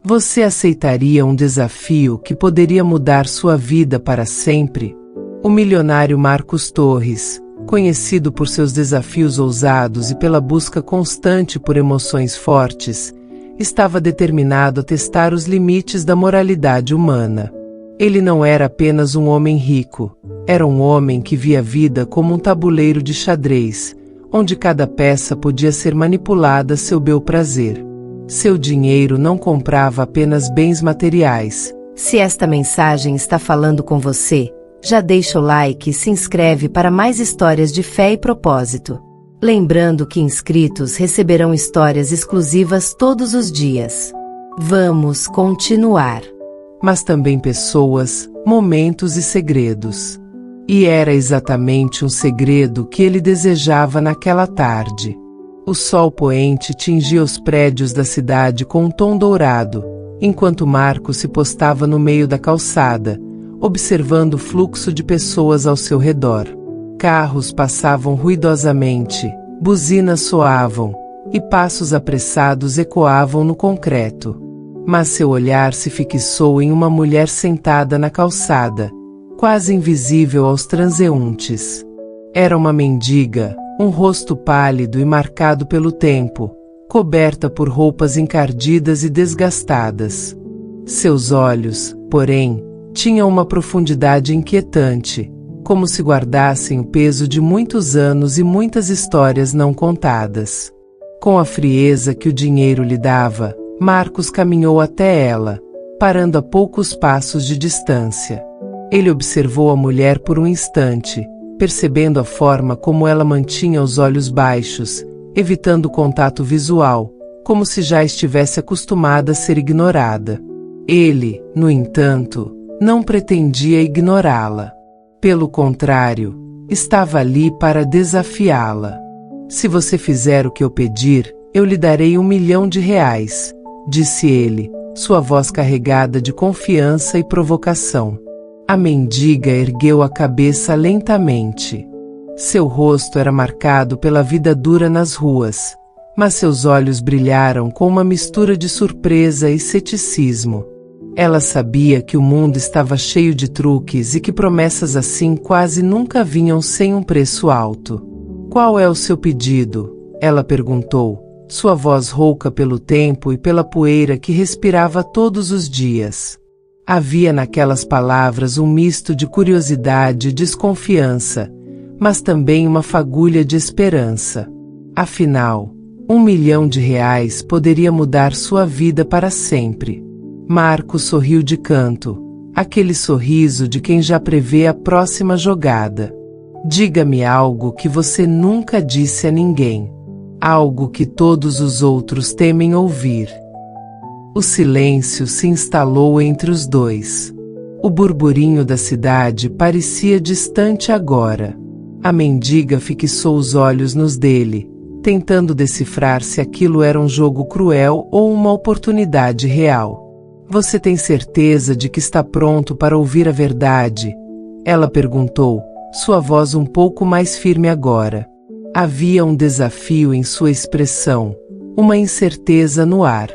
Você aceitaria um desafio que poderia mudar sua vida para sempre? O milionário Marcos Torres, conhecido por seus desafios ousados e pela busca constante por emoções fortes, estava determinado a testar os limites da moralidade humana. Ele não era apenas um homem rico, era um homem que via a vida como um tabuleiro de xadrez, onde cada peça podia ser manipulada a seu bel prazer. Seu dinheiro não comprava apenas bens materiais. Se esta mensagem está falando com você, já deixa o like e se inscreve para mais histórias de fé e propósito. Lembrando que inscritos receberão histórias exclusivas todos os dias. Vamos continuar. Mas também pessoas, momentos e segredos. E era exatamente um segredo que ele desejava naquela tarde. O sol poente tingia os prédios da cidade com um tom dourado, enquanto Marcos se postava no meio da calçada, observando o fluxo de pessoas ao seu redor. Carros passavam ruidosamente, buzinas soavam, e passos apressados ecoavam no concreto. Mas seu olhar se fixou em uma mulher sentada na calçada, quase invisível aos transeuntes. Era uma mendiga, um rosto pálido e marcado pelo tempo, coberta por roupas encardidas e desgastadas. Seus olhos, porém, tinham uma profundidade inquietante, como se guardassem o peso de muitos anos e muitas histórias não contadas. Com a frieza que o dinheiro lhe dava, Marcos caminhou até ela, parando a poucos passos de distância. Ele observou a mulher por um instante, percebendo a forma como ela mantinha os olhos baixos, evitando o contato visual, como se já estivesse acostumada a ser ignorada. Ele, no entanto, não pretendia ignorá-la. Pelo contrário, estava ali para desafiá-la. Se você fizer o que eu pedir, eu lhe darei R$1 milhão, disse ele, sua voz carregada de confiança e provocação. A mendiga ergueu a cabeça lentamente. Seu rosto era marcado pela vida dura nas ruas, mas seus olhos brilharam com uma mistura de surpresa e ceticismo. Ela sabia que o mundo estava cheio de truques e que promessas assim quase nunca vinham sem um preço alto. Qual é o seu pedido? Ela perguntou, sua voz rouca pelo tempo e pela poeira que respirava todos os dias. Havia naquelas palavras um misto de curiosidade e desconfiança, mas também uma fagulha de esperança. Afinal, R$1 milhão poderia mudar sua vida para sempre. Marcos sorriu de canto, aquele sorriso de quem já prevê a próxima jogada. Diga-me algo que você nunca disse a ninguém. Algo que todos os outros temem ouvir. O silêncio se instalou entre os dois. O burburinho da cidade parecia distante agora. A mendiga fixou os olhos nos dele, tentando decifrar se aquilo era um jogo cruel ou uma oportunidade real. Você tem certeza de que está pronto para ouvir a verdade? Ela perguntou, sua voz um pouco mais firme agora. Havia um desafio em sua expressão, uma incerteza no ar.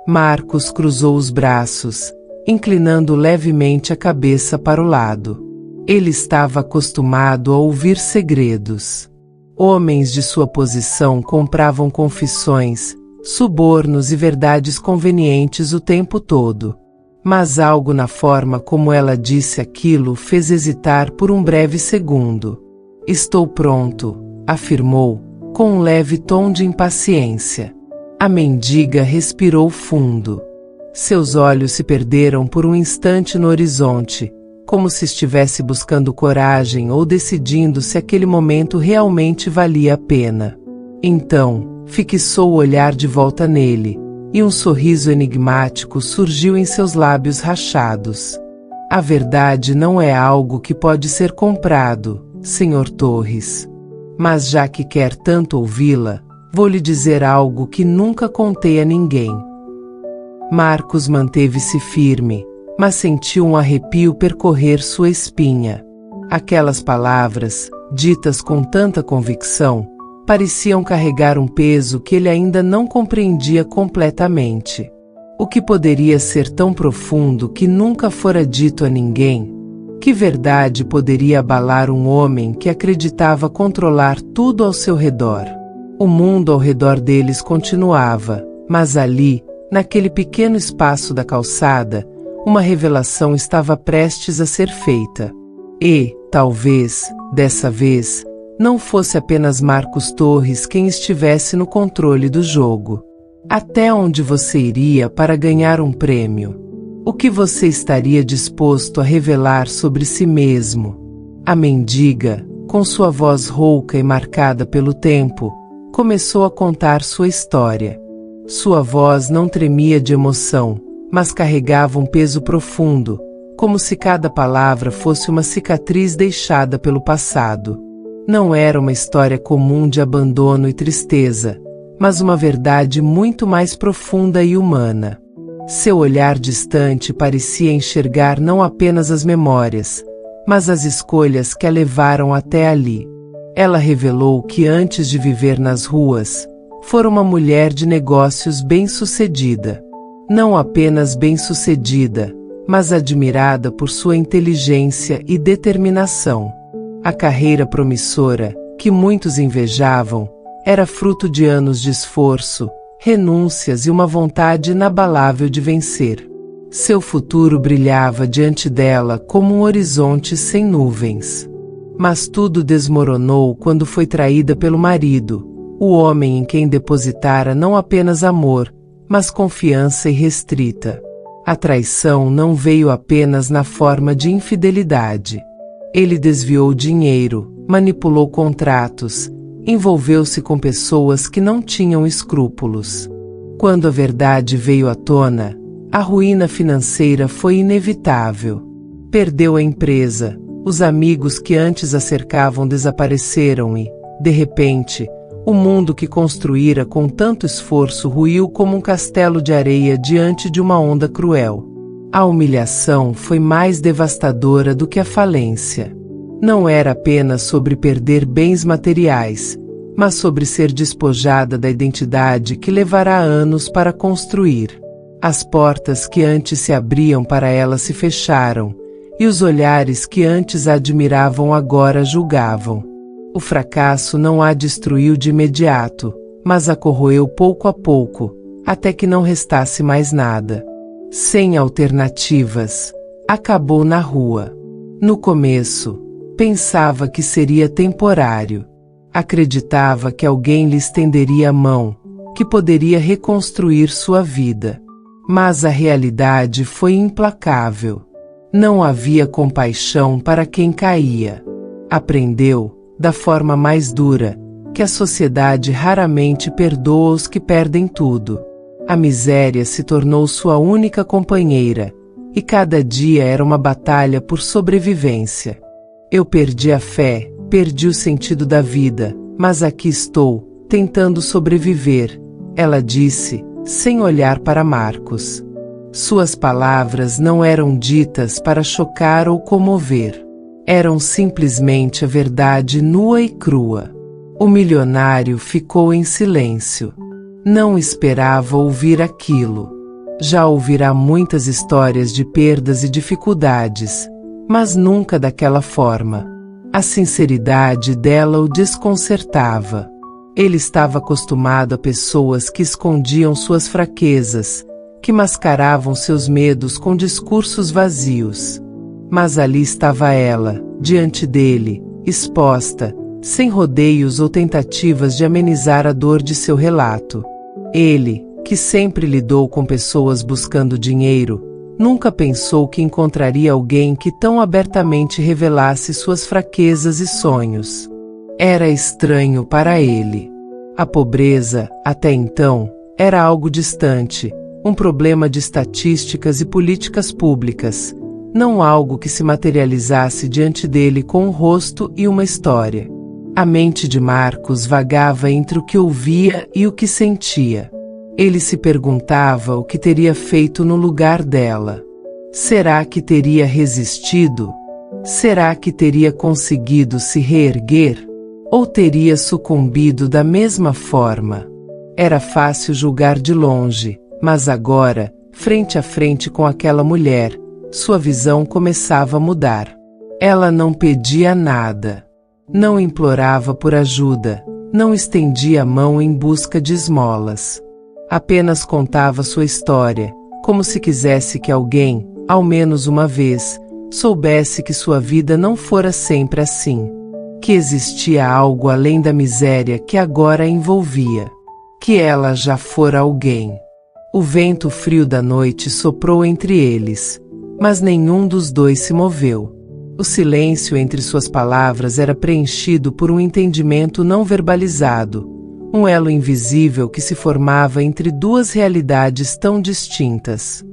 Marcos cruzou os braços, inclinando levemente a cabeça para o lado. Ele estava acostumado a ouvir segredos. Homens de sua posição compravam confissões, subornos e verdades convenientes o tempo todo. Mas algo na forma como ela disse aquilo fez hesitar por um breve segundo. Estou pronto, afirmou, com um leve tom de impaciência. A mendiga respirou fundo. Seus olhos se perderam por um instante no horizonte, como se estivesse buscando coragem ou decidindo se aquele momento realmente valia a pena. Então, fixou o olhar de volta nele, e um sorriso enigmático surgiu em seus lábios rachados. A verdade não é algo que pode ser comprado, Sr. Torres. Mas já que quer tanto ouvi-la, vou lhe dizer algo que nunca contei a ninguém. Marcos manteve-se firme, mas sentiu um arrepio percorrer sua espinha. Aquelas palavras, ditas com tanta convicção, pareciam carregar um peso que ele ainda não compreendia completamente. O que poderia ser tão profundo que nunca fora dito a ninguém? Que verdade poderia abalar um homem que acreditava controlar tudo ao seu redor? O mundo ao redor deles continuava, mas ali, naquele pequeno espaço da calçada, uma revelação estava prestes a ser feita. E, talvez, dessa vez, não fosse apenas Marcos Torres quem estivesse no controle do jogo. Até onde você iria para ganhar um prêmio? O que você estaria disposto a revelar sobre si mesmo? A mendiga, com sua voz rouca e marcada pelo tempo, começou a contar sua história. Sua voz não tremia de emoção, mas carregava um peso profundo, como se cada palavra fosse uma cicatriz deixada pelo passado. Não era uma história comum de abandono e tristeza, mas uma verdade muito mais profunda e humana. Seu olhar distante parecia enxergar não apenas as memórias, mas as escolhas que a levaram até ali. Ela revelou que antes de viver nas ruas, fora uma mulher de negócios bem-sucedida. Não apenas bem-sucedida, mas admirada por sua inteligência e determinação. A carreira promissora, que muitos invejavam, era fruto de anos de esforço, renúncias e uma vontade inabalável de vencer. Seu futuro brilhava diante dela como um horizonte sem nuvens. Mas tudo desmoronou quando foi traída pelo marido, o homem em quem depositara não apenas amor, mas confiança irrestrita. A traição não veio apenas na forma de infidelidade. Ele desviou dinheiro, manipulou contratos, envolveu-se com pessoas que não tinham escrúpulos. Quando a verdade veio à tona, a ruína financeira foi inevitável. Perdeu a empresa, os amigos que antes a cercavam desapareceram e, de repente, o mundo que construíra com tanto esforço ruiu como um castelo de areia diante de uma onda cruel. A humilhação foi mais devastadora do que a falência. Não era apenas sobre perder bens materiais, mas sobre ser despojada da identidade que levará anos para construir. As portas que antes se abriam para ela se fecharam, e os olhares que antes a admiravam agora a julgavam. O fracasso não a destruiu de imediato, mas a corroeu pouco a pouco, até que não restasse mais nada. Sem alternativas, acabou na rua. No começo, pensava que seria temporário. Acreditava que alguém lhe estenderia a mão, que poderia reconstruir sua vida. Mas a realidade foi implacável. Não havia compaixão para quem caía. Aprendeu, da forma mais dura, que a sociedade raramente perdoa os que perdem tudo. A miséria se tornou sua única companheira, e cada dia era uma batalha por sobrevivência. Eu perdi a fé, perdi o sentido da vida, mas aqui estou, tentando sobreviver, ela disse, sem olhar para Marcos. Suas palavras não eram ditas para chocar ou comover. Eram simplesmente a verdade nua e crua. O milionário ficou em silêncio. Não esperava ouvir aquilo. Já ouvirá muitas histórias de perdas e dificuldades, mas nunca daquela forma. A sinceridade dela o desconcertava. Ele estava acostumado a pessoas que escondiam suas fraquezas, que mascaravam seus medos com discursos vazios. Mas ali estava ela, diante dele, exposta, sem rodeios ou tentativas de amenizar a dor de seu relato. Ele, que sempre lidou com pessoas buscando dinheiro, nunca pensou que encontraria alguém que tão abertamente revelasse suas fraquezas e sonhos. Era estranho para ele. A pobreza, até então, era algo distante, um problema de estatísticas e políticas públicas, não algo que se materializasse diante dele com um rosto e uma história. A mente de Marcos vagava entre o que ouvia e o que sentia. Ele se perguntava o que teria feito no lugar dela. Será que teria resistido? Será que teria conseguido se reerguer? Ou teria sucumbido da mesma forma? Era fácil julgar de longe, mas agora, frente a frente com aquela mulher, sua visão começava a mudar. Ela não pedia nada. Não implorava por ajuda, não estendia a mão em busca de esmolas. Apenas contava sua história, como se quisesse que alguém, ao menos uma vez, soubesse que sua vida não fora sempre assim. Que existia algo além da miséria que agora a envolvia. Que ela já fora alguém. O vento frio da noite soprou entre eles, mas nenhum dos dois se moveu. O silêncio entre suas palavras era preenchido por um entendimento não verbalizado, um elo invisível que se formava entre duas realidades tão distintas.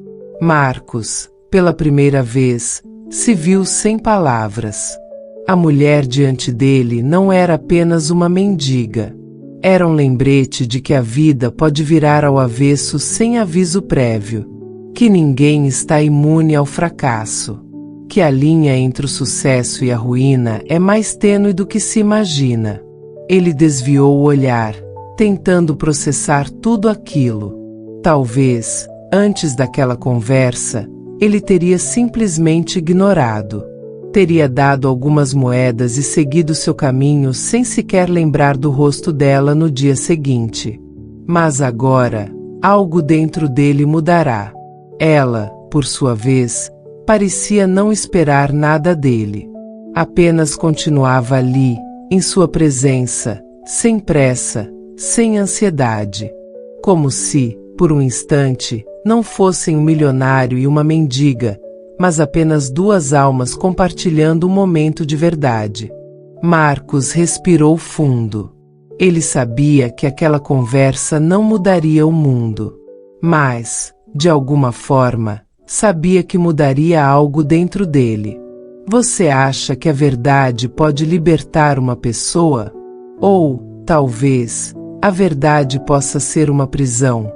Marcos, pela primeira vez, se viu sem palavras. A mulher diante dele não era apenas uma mendiga. Era um lembrete de que a vida pode virar ao avesso sem aviso prévio. Que ninguém está imune ao fracasso. Que a linha entre o sucesso e a ruína é mais tênue do que se imagina. Ele desviou o olhar, tentando processar tudo aquilo. Talvez, antes daquela conversa, ele teria simplesmente ignorado. Teria dado algumas moedas e seguido seu caminho sem sequer lembrar do rosto dela no dia seguinte. Mas agora, algo dentro dele mudará. Ela, por sua vez, parecia não esperar nada dele. Apenas continuava ali, em sua presença, sem pressa, sem ansiedade. Como se, por um instante, não fossem um milionário e uma mendiga, mas apenas duas almas compartilhando um momento de verdade. Marcos respirou fundo. Ele sabia que aquela conversa não mudaria o mundo. Mas, de alguma forma, sabia que mudaria algo dentro dele. Você acha que a verdade pode libertar uma pessoa? Ou, talvez, a verdade possa ser uma prisão?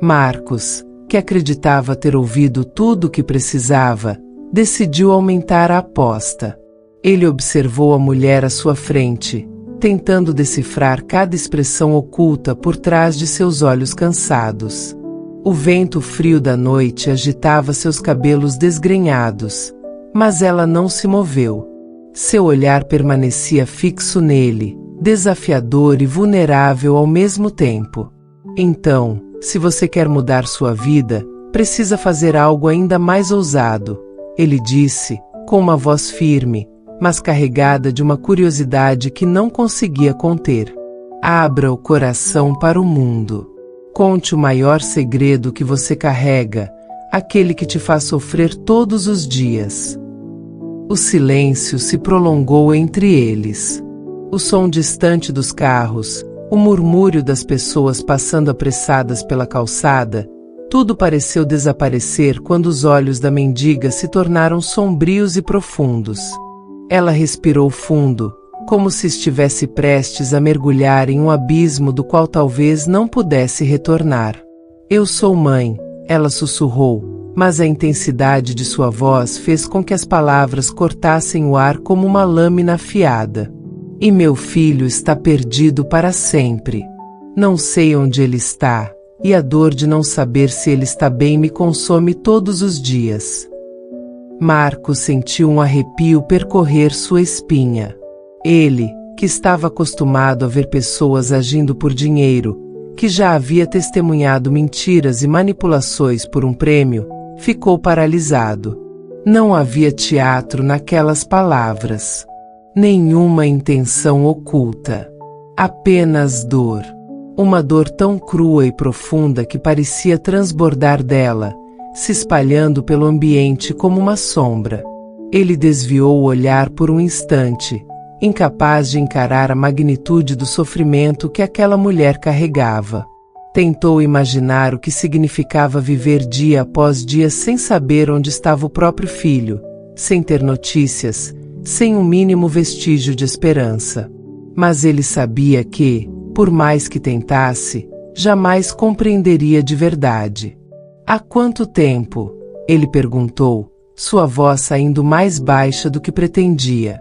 Marcos, que acreditava ter ouvido tudo o que precisava, decidiu aumentar a aposta. Ele observou a mulher à sua frente, tentando decifrar cada expressão oculta por trás de seus olhos cansados. O vento frio da noite agitava seus cabelos desgrenhados, mas ela não se moveu. Seu olhar permanecia fixo nele, desafiador e vulnerável ao mesmo tempo. Então, se você quer mudar sua vida, precisa fazer algo ainda mais ousado, ele disse, com uma voz firme, mas carregada de uma curiosidade que não conseguia conter. Abra o coração para o mundo. Conte o maior segredo que você carrega, aquele que te faz sofrer todos os dias. O silêncio se prolongou entre eles. O som distante dos carros, o murmúrio das pessoas passando apressadas pela calçada, tudo pareceu desaparecer quando os olhos da mendiga se tornaram sombrios e profundos. Ela respirou fundo, como se estivesse prestes a mergulhar em um abismo do qual talvez não pudesse retornar. Eu sou mãe, ela sussurrou, mas a intensidade de sua voz fez com que as palavras cortassem o ar como uma lâmina afiada. E meu filho está perdido para sempre. Não sei onde ele está, e a dor de não saber se ele está bem me consome todos os dias. Marcos sentiu um arrepio percorrer sua espinha. Ele, que estava acostumado a ver pessoas agindo por dinheiro, que já havia testemunhado mentiras e manipulações por um prêmio, ficou paralisado. Não havia teatro naquelas palavras. Nenhuma intenção oculta. Apenas dor. Uma dor tão crua e profunda que parecia transbordar dela, se espalhando pelo ambiente como uma sombra. Ele desviou o olhar por um instante, incapaz de encarar a magnitude do sofrimento que aquela mulher carregava. Tentou imaginar o que significava viver dia após dia sem saber onde estava o próprio filho, sem ter notícias, sem um mínimo vestígio de esperança. Mas ele sabia que, por mais que tentasse, jamais compreenderia de verdade. Há quanto tempo? Ele perguntou, sua voz saindo mais baixa do que pretendia.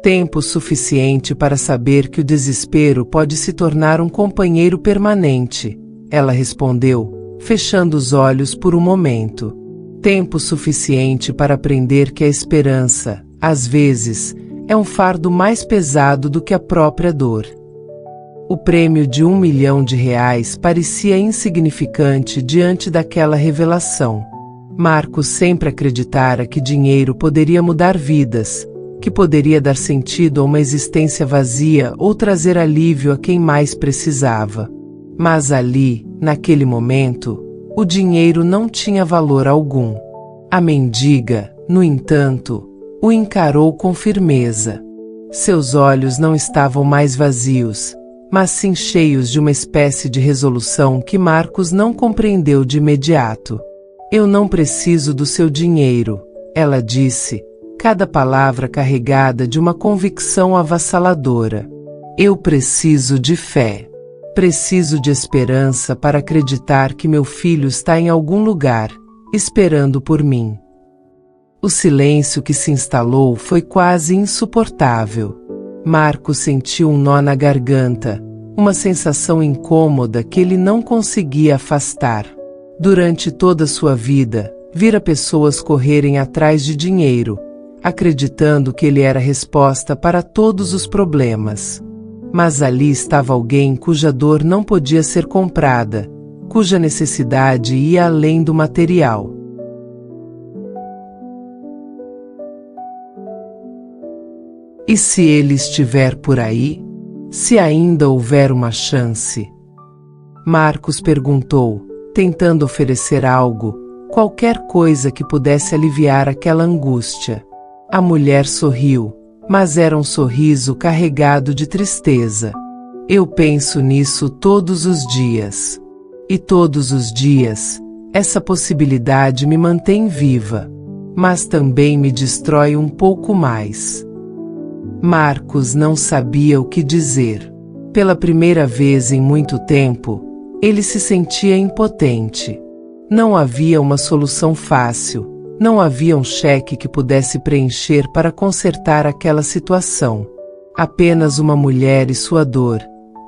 Tempo suficiente para saber que o desespero pode se tornar um companheiro permanente, ela respondeu, fechando os olhos por um momento. Tempo suficiente para aprender que a esperança, às vezes, é um fardo mais pesado do que a própria dor. O prêmio de R$1 milhão parecia insignificante diante daquela revelação. Marcos sempre acreditara que dinheiro poderia mudar vidas, que poderia dar sentido a uma existência vazia ou trazer alívio a quem mais precisava. Mas ali, naquele momento, o dinheiro não tinha valor algum. A mendiga, no entanto, o encarou com firmeza. Seus olhos não estavam mais vazios, mas sim cheios de uma espécie de resolução que Marcos não compreendeu de imediato. Eu não preciso do seu dinheiro, ela disse, cada palavra carregada de uma convicção avassaladora. Eu preciso de fé. Preciso de esperança para acreditar que meu filho está em algum lugar, esperando por mim. O silêncio que se instalou foi quase insuportável. Marcos sentiu um nó na garganta, uma sensação incômoda que ele não conseguia afastar. Durante toda a sua vida, vira pessoas correrem atrás de dinheiro, acreditando que ele era a resposta para todos os problemas. Mas ali estava alguém cuja dor não podia ser comprada, cuja necessidade ia além do material. E se ele estiver por aí? Se ainda houver uma chance? Marcos perguntou, tentando oferecer algo, qualquer coisa que pudesse aliviar aquela angústia. A mulher sorriu, mas era um sorriso carregado de tristeza. Eu penso nisso todos os dias. E todos os dias, essa possibilidade me mantém viva, mas também me destrói um pouco mais. Marcos não sabia o que dizer. Pela primeira vez em muito tempo, ele se sentia impotente. Não havia uma solução fácil, não havia um cheque que pudesse preencher para consertar aquela situação. Apenas uma mulher e sua dor,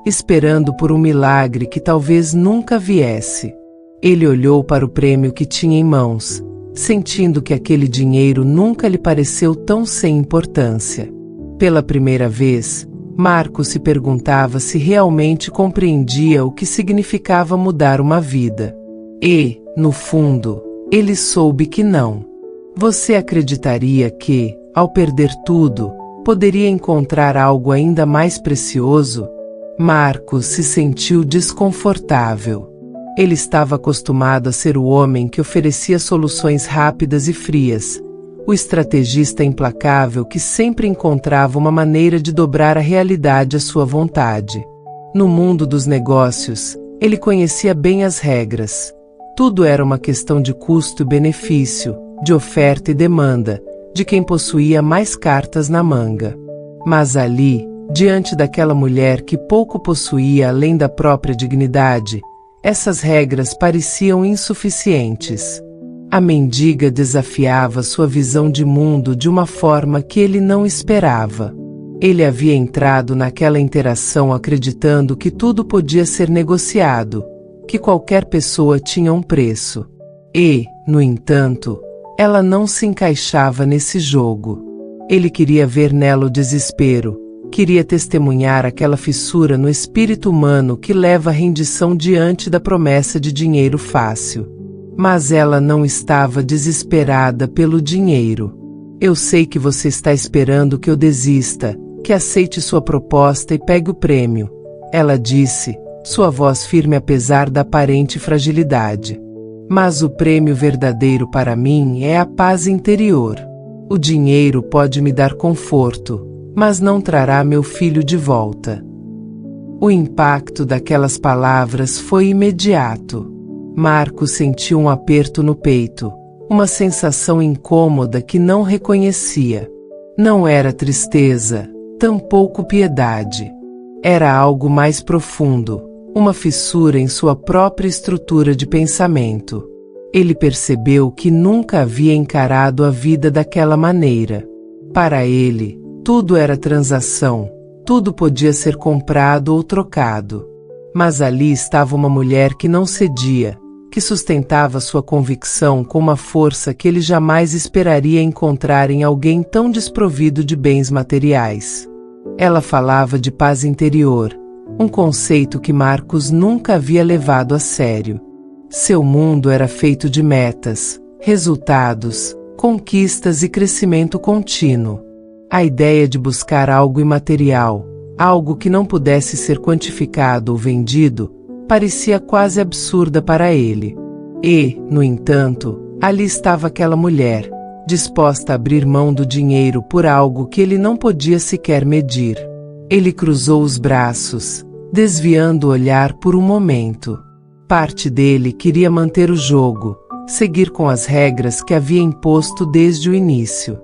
esperando por um milagre que talvez nunca viesse. Ele olhou para o prêmio que tinha em mãos, sentindo que aquele dinheiro nunca lhe pareceu tão sem importância. Pela primeira vez, Marcos se perguntava se realmente compreendia o que significava mudar uma vida. E, no fundo, ele soube que não. Você acreditaria que, ao perder tudo, poderia encontrar algo ainda mais precioso? Marcos se sentiu desconfortável. Ele estava acostumado a ser o homem que oferecia soluções rápidas e frias, o estrategista implacável que sempre encontrava uma maneira de dobrar a realidade à sua vontade. No mundo dos negócios, ele conhecia bem as regras. Tudo era uma questão de custo e benefício, de oferta e demanda, de quem possuía mais cartas na manga. Mas ali, diante daquela mulher que pouco possuía além da própria dignidade, essas regras pareciam insuficientes. A mendiga desafiava sua visão de mundo de uma forma que ele não esperava. Ele havia entrado naquela interação acreditando que tudo podia ser negociado, que qualquer pessoa tinha um preço. E, no entanto, ela não se encaixava nesse jogo. Ele queria ver nela o desespero, queria testemunhar aquela fissura no espírito humano que leva à rendição diante da promessa de dinheiro fácil. Mas ela não estava desesperada pelo dinheiro. Eu sei que você está esperando que eu desista, que aceite sua proposta e pegue o prêmio, ela disse, sua voz firme apesar da aparente fragilidade. Mas o prêmio verdadeiro para mim é a paz interior. O dinheiro pode me dar conforto, mas não trará meu filho de volta. O impacto daquelas palavras foi imediato. Marcos sentiu um aperto no peito, uma sensação incômoda que não reconhecia. Não era tristeza, tampouco piedade. Era algo mais profundo, uma fissura em sua própria estrutura de pensamento. Ele percebeu que nunca havia encarado a vida daquela maneira. Para ele, tudo era transação, tudo podia ser comprado ou trocado. Mas ali estava uma mulher que não cedia, que sustentava sua convicção com uma força que ele jamais esperaria encontrar em alguém tão desprovido de bens materiais. Ela falava de paz interior, um conceito que Marcos nunca havia levado a sério. Seu mundo era feito de metas, resultados, conquistas e crescimento contínuo. A ideia de buscar algo imaterial, algo que não pudesse ser quantificado ou vendido, parecia quase absurda para ele. E, no entanto, ali estava aquela mulher, disposta a abrir mão do dinheiro por algo que ele não podia sequer medir. Ele cruzou os braços, desviando o olhar por um momento. Parte dele queria manter o jogo, seguir com as regras que havia imposto desde o início.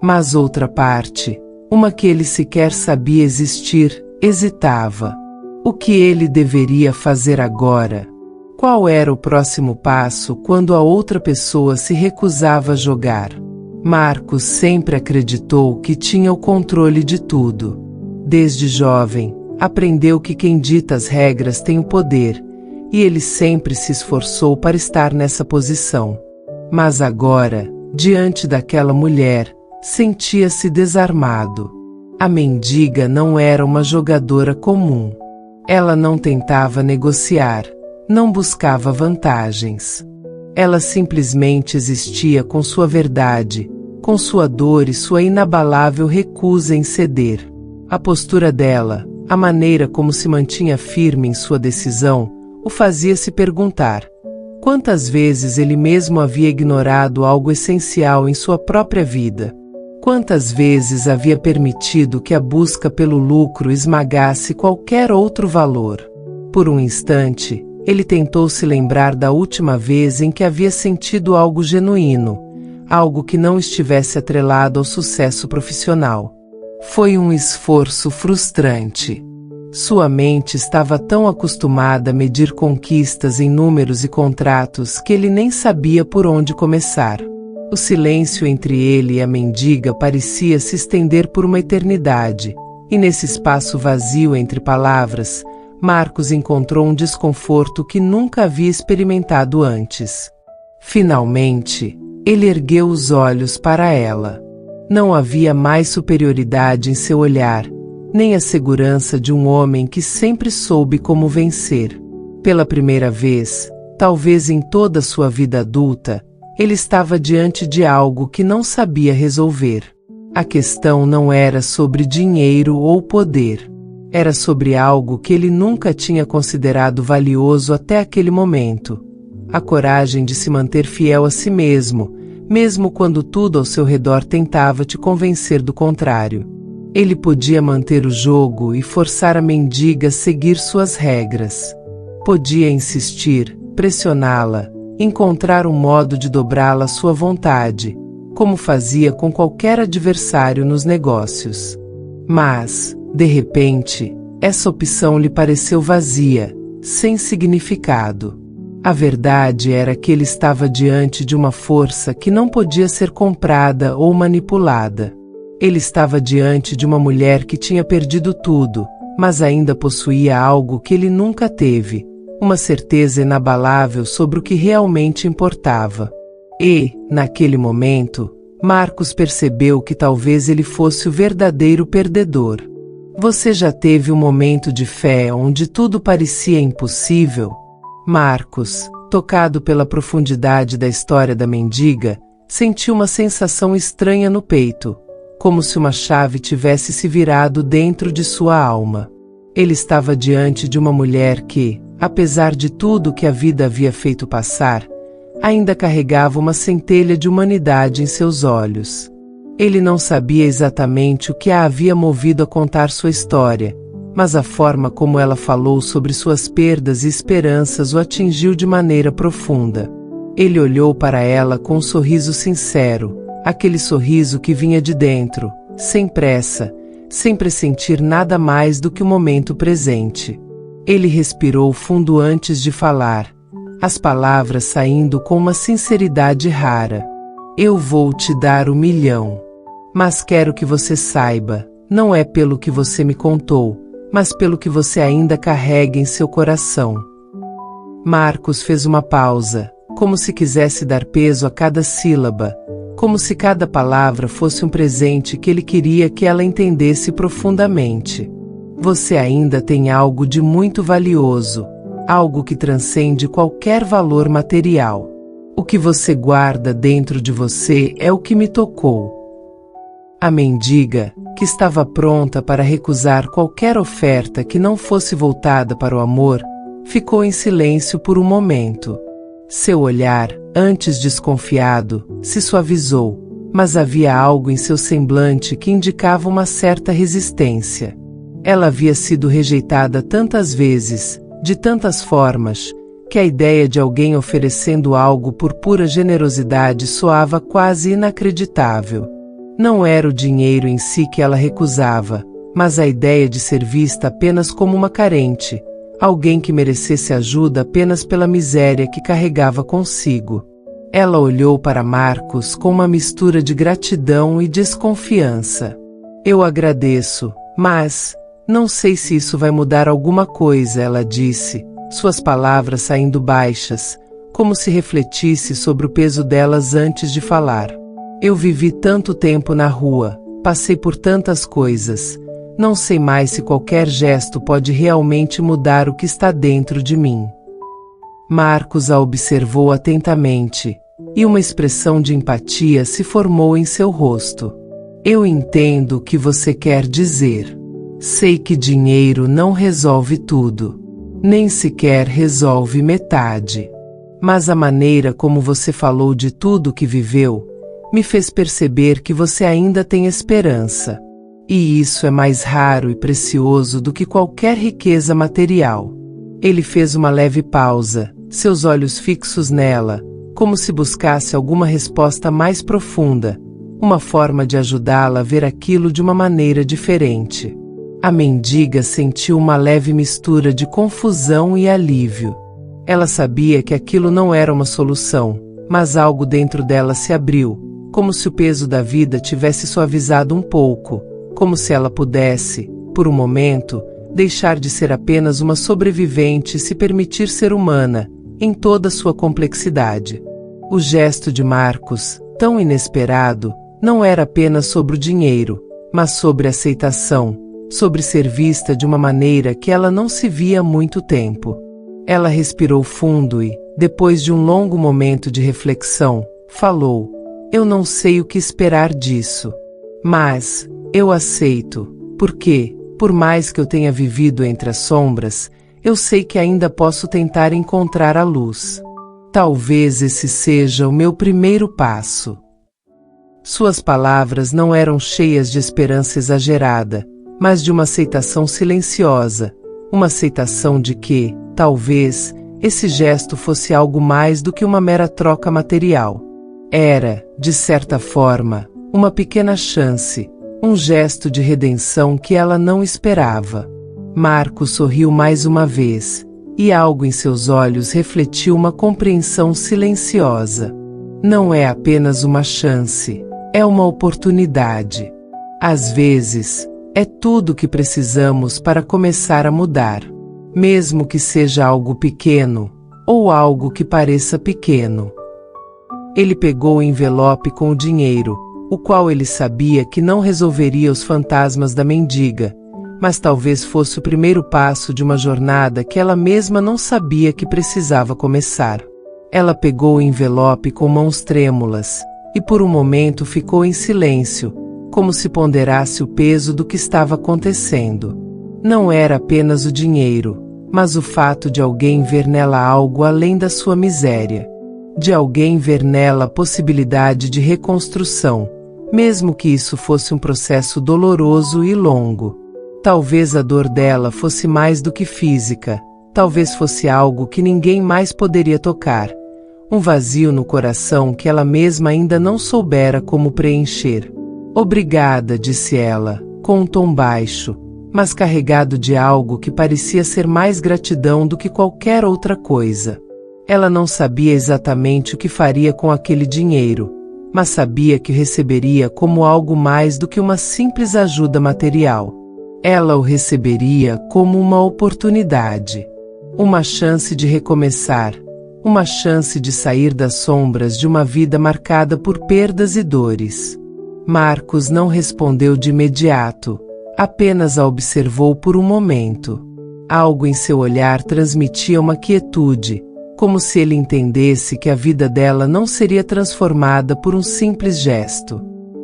Mas outra parte, uma que ele sequer sabia existir, hesitava. O que ele deveria fazer agora? Qual era o próximo passo quando a outra pessoa se recusava a jogar? Marcos sempre acreditou que tinha o controle de tudo. Desde jovem, aprendeu que quem dita as regras tem o poder, e ele sempre se esforçou para estar nessa posição. Mas agora, diante daquela mulher, sentia-se desarmado. A mendiga não era uma jogadora comum. Ela não tentava negociar, não buscava vantagens. Ela simplesmente existia com sua verdade, com sua dor e sua inabalável recusa em ceder. A postura dela, a maneira como se mantinha firme em sua decisão, o fazia se perguntar quantas vezes ele mesmo havia ignorado algo essencial em sua própria vida. Quantas vezes havia permitido que a busca pelo lucro esmagasse qualquer outro valor? Por um instante, ele tentou se lembrar da última vez em que havia sentido algo genuíno, algo que não estivesse atrelado ao sucesso profissional. Foi um esforço frustrante. Sua mente estava tão acostumada a medir conquistas em números e contratos que ele nem sabia por onde começar. O silêncio entre ele e a mendiga parecia se estender por uma eternidade, e nesse espaço vazio entre palavras, Marcos encontrou um desconforto que nunca havia experimentado antes. Finalmente, ele ergueu os olhos para ela. Não havia mais superioridade em seu olhar, nem a segurança de um homem que sempre soube como vencer. Pela primeira vez, talvez em toda sua vida adulta, ele estava diante de algo que não sabia resolver. A questão não era sobre dinheiro ou poder. Era sobre algo que ele nunca tinha considerado valioso até aquele momento. A coragem de se manter fiel a si mesmo, mesmo quando tudo ao seu redor tentava te convencer do contrário. Ele podia manter o jogo e forçar a mendiga a seguir suas regras. Podia insistir, pressioná-la, encontrar um modo de dobrá-la à sua vontade, como fazia com qualquer adversário nos negócios. Mas, de repente, essa opção lhe pareceu vazia, sem significado. A verdade era que ele estava diante de uma força que não podia ser comprada ou manipulada. Ele estava diante de uma mulher que tinha perdido tudo, mas ainda possuía algo que ele nunca teve, uma certeza inabalável sobre o que realmente importava. E, naquele momento, Marcos percebeu que talvez ele fosse o verdadeiro perdedor. Você já teve um momento de fé onde tudo parecia impossível? Marcos, tocado pela profundidade da história da mendiga, sentiu uma sensação estranha no peito, como se uma chave tivesse se virado dentro de sua alma. Ele estava diante de uma mulher que, apesar de tudo que a vida havia feito passar, ainda carregava uma centelha de humanidade em seus olhos. Ele não sabia exatamente o que a havia movido a contar sua história, mas a forma como ela falou sobre suas perdas e esperanças o atingiu de maneira profunda. Ele olhou para ela com um sorriso sincero, aquele sorriso que vinha de dentro, sem pressa, sem pressentir nada mais do que o momento presente. Ele respirou fundo antes de falar, as palavras saindo com uma sinceridade rara. Eu vou te dar 1 milhão. Mas quero que você saiba, não é pelo que você me contou, mas pelo que você ainda carrega em seu coração. Marcos fez uma pausa, como se quisesse dar peso a cada sílaba, como se cada palavra fosse um presente que ele queria que ela entendesse profundamente. Você ainda tem algo de muito valioso, algo que transcende qualquer valor material. O que você guarda dentro de você é o que me tocou. A mendiga, que estava pronta para recusar qualquer oferta que não fosse voltada para o amor, ficou em silêncio por um momento. Seu olhar, antes desconfiado, se suavizou, mas havia algo em seu semblante que indicava uma certa resistência. Ela havia sido rejeitada tantas vezes, de tantas formas, que a ideia de alguém oferecendo algo por pura generosidade soava quase inacreditável. Não era o dinheiro em si que ela recusava, mas a ideia de ser vista apenas como uma carente, alguém que merecesse ajuda apenas pela miséria que carregava consigo. Ela olhou para Marcos com uma mistura de gratidão e desconfiança. Eu agradeço, mas não sei se isso vai mudar alguma coisa, ela disse, suas palavras saindo baixas, como se refletisse sobre o peso delas antes de falar. Eu vivi tanto tempo na rua, passei por tantas coisas. Não sei mais se qualquer gesto pode realmente mudar o que está dentro de mim. Marcos a observou atentamente, e uma expressão de empatia se formou em seu rosto. Eu entendo o que você quer dizer. Sei que dinheiro não resolve tudo. Nem sequer resolve metade. Mas a maneira como você falou de tudo o que viveu, me fez perceber que você ainda tem esperança. E isso é mais raro e precioso do que qualquer riqueza material. Ele fez uma leve pausa, seus olhos fixos nela, como se buscasse alguma resposta mais profunda, uma forma de ajudá-la a ver aquilo de uma maneira diferente. A mendiga sentiu uma leve mistura de confusão e alívio. Ela sabia que aquilo não era uma solução, mas algo dentro dela se abriu, como se o peso da vida tivesse suavizado um pouco, como se ela pudesse, por um momento, deixar de ser apenas uma sobrevivente e se permitir ser humana, em toda sua complexidade. O gesto de Marcos, tão inesperado, não era apenas sobre o dinheiro, mas sobre aceitação, sobre ser vista de uma maneira que ela não se via há muito tempo. Ela respirou fundo e, depois de um longo momento de reflexão, falou: eu não sei o que esperar disso. Mas eu aceito, porque, por mais que eu tenha vivido entre as sombras, eu sei que ainda posso tentar encontrar a luz. Talvez esse seja o meu primeiro passo. Suas palavras não eram cheias de esperança exagerada, mas de uma aceitação silenciosa, uma aceitação de que, talvez, esse gesto fosse algo mais do que uma mera troca material. Era, de certa forma, uma pequena chance, um gesto de redenção que ela não esperava. Marcos sorriu mais uma vez, e algo em seus olhos refletiu uma compreensão silenciosa. Não é apenas uma chance, é uma oportunidade. Às vezes, é tudo o que precisamos para começar a mudar, mesmo que seja algo pequeno, ou algo que pareça pequeno. Ele pegou o envelope com o dinheiro, o qual ele sabia que não resolveria os fantasmas da mendiga, mas talvez fosse o primeiro passo de uma jornada que ela mesma não sabia que precisava começar. Ela pegou o envelope com mãos trêmulas, e por um momento ficou em silêncio, como se ponderasse o peso do que estava acontecendo. Não era apenas o dinheiro, mas o fato de alguém ver nela algo além da sua miséria. De alguém ver nela a possibilidade de reconstrução, mesmo que isso fosse um processo doloroso e longo. Talvez a dor dela fosse mais do que física, talvez fosse algo que ninguém mais poderia tocar, um vazio no coração que ela mesma ainda não soubera como preencher. Obrigada, disse ela, com um tom baixo, mas carregado de algo que parecia ser mais gratidão do que qualquer outra coisa. Ela não sabia exatamente o que faria com aquele dinheiro, mas sabia que o receberia como algo mais do que uma simples ajuda material. Ela o receberia como uma oportunidade. Uma chance de recomeçar, uma chance de sair das sombras de uma vida marcada por perdas e dores. Marcos não respondeu de imediato, apenas a observou por um momento. Algo em seu olhar transmitia uma quietude, como se ele entendesse que a vida dela não seria transformada por um simples gesto.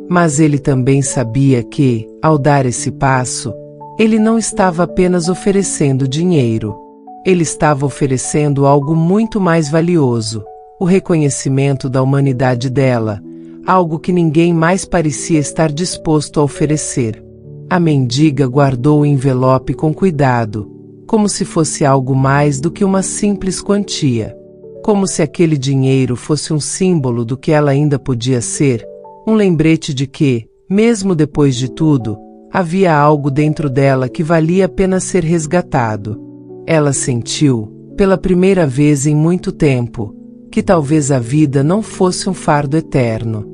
Mas ele também sabia que, ao dar esse passo, ele não estava apenas oferecendo dinheiro. Ele estava oferecendo algo muito mais valioso, o reconhecimento da humanidade dela, algo que ninguém mais parecia estar disposto a oferecer. A mendiga guardou o envelope com cuidado, como se fosse algo mais do que uma simples quantia. Como se aquele dinheiro fosse um símbolo do que ela ainda podia ser, um lembrete de que, mesmo depois de tudo, havia algo dentro dela que valia a pena ser resgatado. Ela sentiu, pela primeira vez em muito tempo, que talvez a vida não fosse um fardo eterno.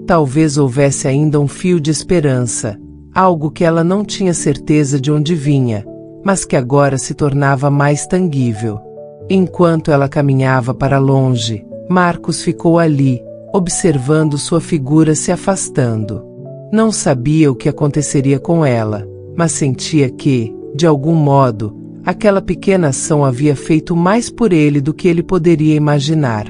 Talvez houvesse ainda um fio de esperança, algo que ela não tinha certeza de onde vinha, mas que agora se tornava mais tangível. Enquanto ela caminhava para longe, Marcos ficou ali, observando sua figura se afastando. Não sabia o que aconteceria com ela, mas sentia que, de algum modo, aquela pequena ação havia feito mais por ele do que ele poderia imaginar.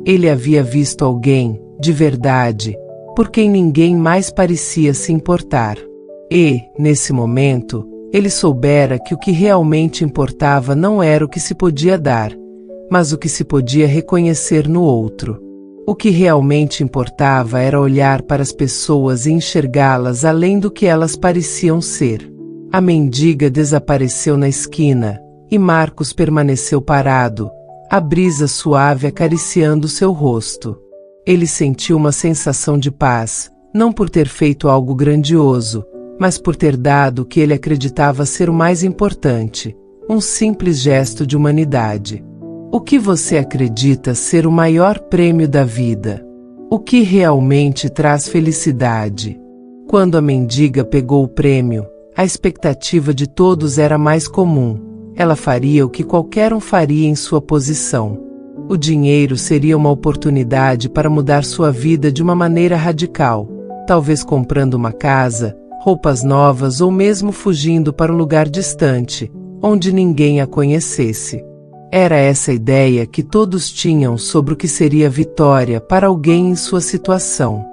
Ele havia visto alguém, de verdade, por quem ninguém mais parecia se importar. E, nesse momento, ele soubera que o que realmente importava não era o que se podia dar, mas o que se podia reconhecer no outro. O que realmente importava era olhar para as pessoas e enxergá-las além do que elas pareciam ser. A mendiga desapareceu na esquina, e Marcos permaneceu parado, a brisa suave acariciando seu rosto. Ele sentiu uma sensação de paz, não por ter feito algo grandioso, mas por ter dado o que ele acreditava ser o mais importante, um simples gesto de humanidade. O que você acredita ser o maior prêmio da vida? O que realmente traz felicidade? Quando a mendiga pegou o prêmio, a expectativa de todos era mais comum. Ela faria o que qualquer um faria em sua posição. O dinheiro seria uma oportunidade para mudar sua vida de uma maneira radical, talvez comprando uma casa, roupas novas ou mesmo fugindo para um lugar distante, onde ninguém a conhecesse. Era essa a ideia que todos tinham sobre o que seria vitória para alguém em sua situação.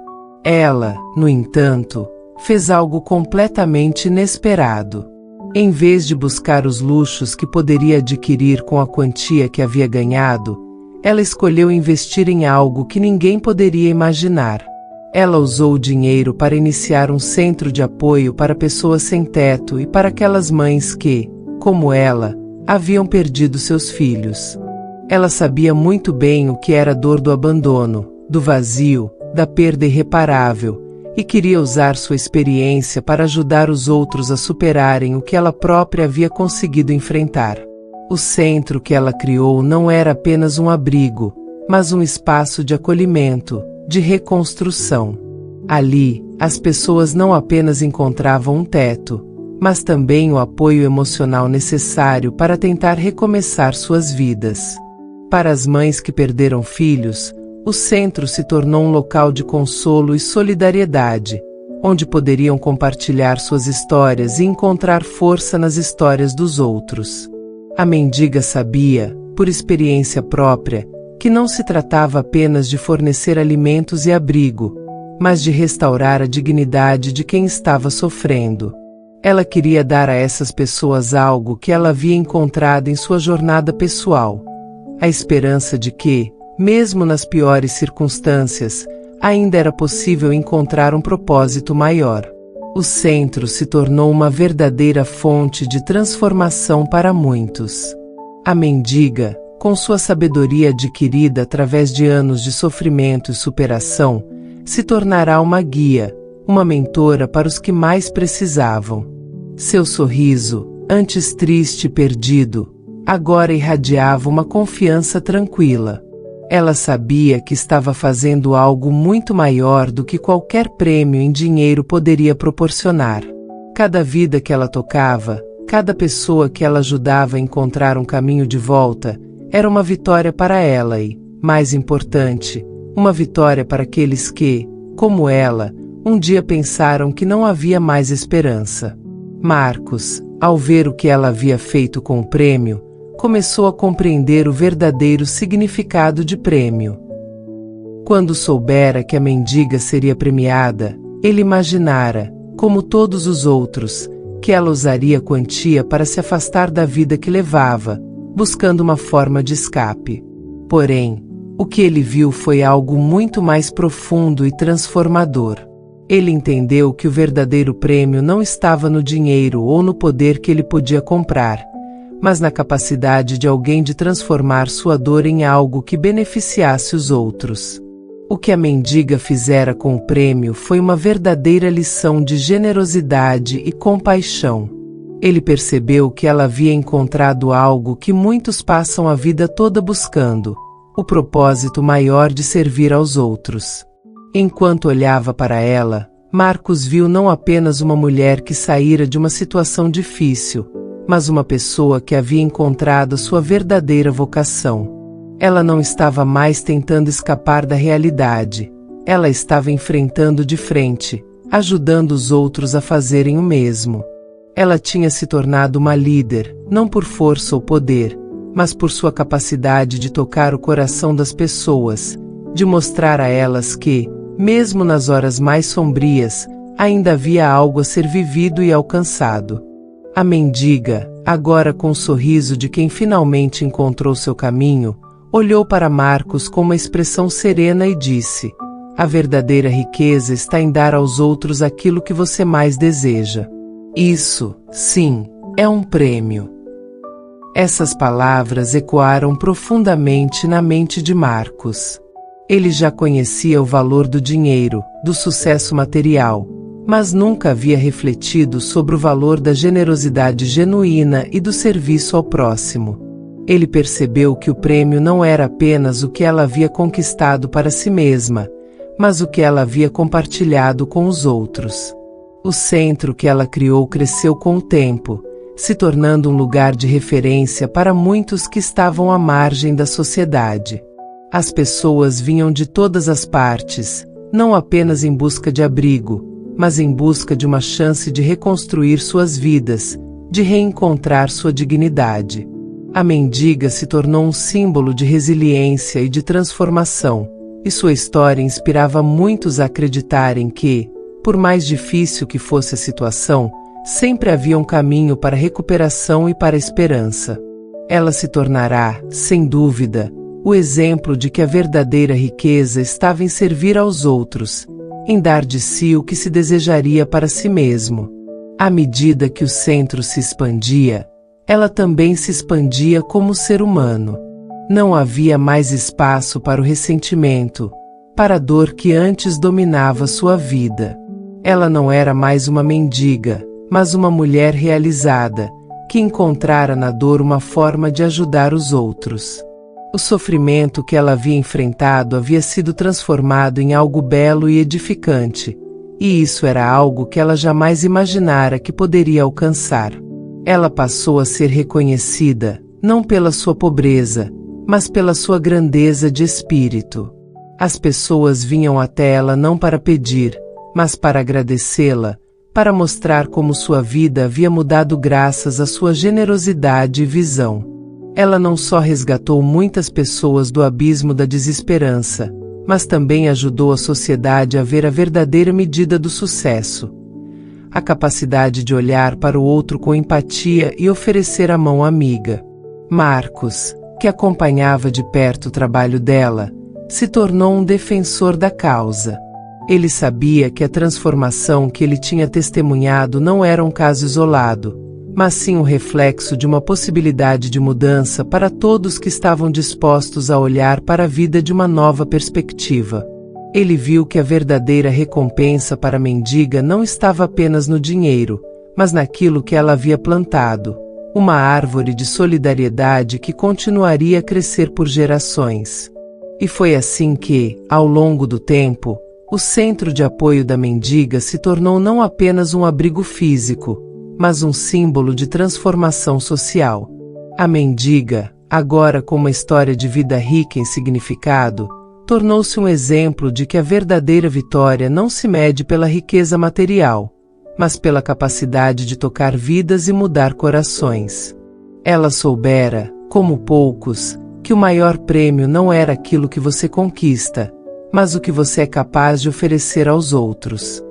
Ela, no entanto, fez algo completamente inesperado. Em vez de buscar os luxos que poderia adquirir com a quantia que havia ganhado, ela escolheu investir em algo que ninguém poderia imaginar. Ela usou o dinheiro para iniciar um centro de apoio para pessoas sem teto e para aquelas mães que, como ela, haviam perdido seus filhos. Ela sabia muito bem o que era a dor do abandono, do vazio, da perda irreparável, e queria usar sua experiência para ajudar os outros a superarem o que ela própria havia conseguido enfrentar. O centro que ela criou não era apenas um abrigo, mas um espaço de acolhimento, de reconstrução. Ali, as pessoas não apenas encontravam um teto, mas também o apoio emocional necessário para tentar recomeçar suas vidas. Para as mães que perderam filhos, o centro se tornou um local de consolo e solidariedade, onde poderiam compartilhar suas histórias e encontrar força nas histórias dos outros. A mendiga sabia, por experiência própria, que não se tratava apenas de fornecer alimentos e abrigo, mas de restaurar a dignidade de quem estava sofrendo. Ela queria dar a essas pessoas algo que ela havia encontrado em sua jornada pessoal, a esperança de que, mesmo nas piores circunstâncias, ainda era possível encontrar um propósito maior. O centro se tornou uma verdadeira fonte de transformação para muitos. A mendiga, com sua sabedoria adquirida através de anos de sofrimento e superação, se tornará uma guia, uma mentora para os que mais precisavam. Seu sorriso, antes triste e perdido, agora irradiava uma confiança tranquila. Ela sabia que estava fazendo algo muito maior do que qualquer prêmio em dinheiro poderia proporcionar. Cada vida que ela tocava, Cada pessoa que ela ajudava a encontrar um caminho de volta era uma vitória para ela e, mais importante, uma vitória para aqueles que, como ela, um dia pensaram que não havia mais esperança. Marcos, ao ver o que ela havia feito com o prêmio, começou a compreender o verdadeiro significado de prêmio. Quando soubera que a mendiga seria premiada, ele imaginara, como todos os outros, que ela usaria a quantia para se afastar da vida que levava, buscando uma forma de escape. Porém, o que ele viu foi algo muito mais profundo e transformador. Ele entendeu que o verdadeiro prêmio não estava no dinheiro ou no poder que ele podia comprar, mas na capacidade de alguém de transformar sua dor em algo que beneficiasse os outros. O que a mendiga fizera com o prêmio foi uma verdadeira lição de generosidade e compaixão. Ele percebeu que ela havia encontrado algo que muitos passam a vida toda buscando: o propósito maior de servir aos outros. Enquanto olhava para ela, Marcos viu não apenas uma mulher que saíra de uma situação difícil, mas uma pessoa que havia encontrado sua verdadeira vocação. Ela não estava mais tentando escapar da realidade. Ela estava enfrentando de frente, ajudando os outros a fazerem o mesmo. Ela tinha se tornado uma líder, não por força ou poder, mas por sua capacidade de tocar o coração das pessoas, de mostrar a elas que, mesmo nas horas mais sombrias, ainda havia algo a ser vivido e alcançado. A mendiga, agora com o sorriso de quem finalmente encontrou seu caminho, olhou para Marcos com uma expressão serena e disse: "A verdadeira riqueza está em dar aos outros aquilo que você mais deseja. Isso, sim, é um prêmio." Essas palavras ecoaram profundamente na mente de Marcos. Ele já conhecia o valor do dinheiro, do sucesso material, mas nunca havia refletido sobre o valor da generosidade genuína e do serviço ao próximo. Ele percebeu que o prêmio não era apenas o que ela havia conquistado para si mesma, mas o que ela havia compartilhado com os outros. O centro que ela criou cresceu com o tempo, se tornando um lugar de referência para muitos que estavam à margem da sociedade. As pessoas vinham de todas as partes, não apenas em busca de abrigo, mas em busca de uma chance de reconstruir suas vidas, de reencontrar sua dignidade. A mendiga se tornou um símbolo de resiliência e de transformação, e sua história inspirava muitos a acreditarem que, por mais difícil que fosse a situação, sempre havia um caminho para a recuperação e para a esperança. Ela se tornará, sem dúvida, o exemplo de que a verdadeira riqueza estava em servir aos outros, em dar de si o que se desejaria para si mesmo. À medida que o centro se expandia, ela também se expandia como ser humano. Não havia mais espaço para o ressentimento, para a dor que antes dominava sua vida. Ela não era mais uma mendiga, mas uma mulher realizada, que encontrara na dor uma forma de ajudar os outros. O sofrimento que ela havia enfrentado havia sido transformado em algo belo e edificante, e isso era algo que ela jamais imaginara que poderia alcançar. Ela passou a ser reconhecida, não pela sua pobreza, mas pela sua grandeza de espírito. As pessoas vinham até ela não para pedir, mas para agradecê-la, para mostrar como sua vida havia mudado graças à sua generosidade e visão. Ela não só resgatou muitas pessoas do abismo da desesperança, mas também ajudou a sociedade a ver a verdadeira medida do sucesso: a capacidade de olhar para o outro com empatia e oferecer a mão amiga. Marcos, que acompanhava de perto o trabalho dela, se tornou um defensor da causa. Ele sabia que a transformação que ele tinha testemunhado não era um caso isolado, mas sim um reflexo de uma possibilidade de mudança para todos que estavam dispostos a olhar para a vida de uma nova perspectiva. Ele viu que a verdadeira recompensa para a mendiga não estava apenas no dinheiro, mas naquilo que ela havia plantado, uma árvore de solidariedade que continuaria a crescer por gerações. E foi assim que, ao longo do tempo, o centro de apoio da mendiga se tornou não apenas um abrigo físico, mas um símbolo de transformação social. A mendiga, agora com uma história de vida rica em significado, tornou-se um exemplo de que a verdadeira vitória não se mede pela riqueza material, mas pela capacidade de tocar vidas e mudar corações. Ela soubera, como poucos, que o maior prêmio não era aquilo que você conquista, mas o que você é capaz de oferecer aos outros.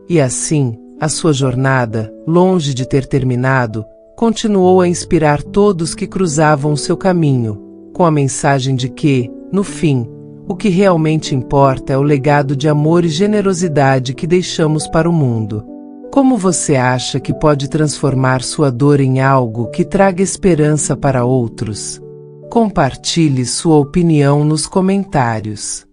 E assim, a sua jornada, longe de ter terminado, continuou a inspirar todos que cruzavam o seu caminho, com a mensagem de que, no fim, o que realmente importa é o legado de amor e generosidade que deixamos para o mundo. Como você acha que pode transformar sua dor em algo que traga esperança para outros? Compartilhe sua opinião nos comentários.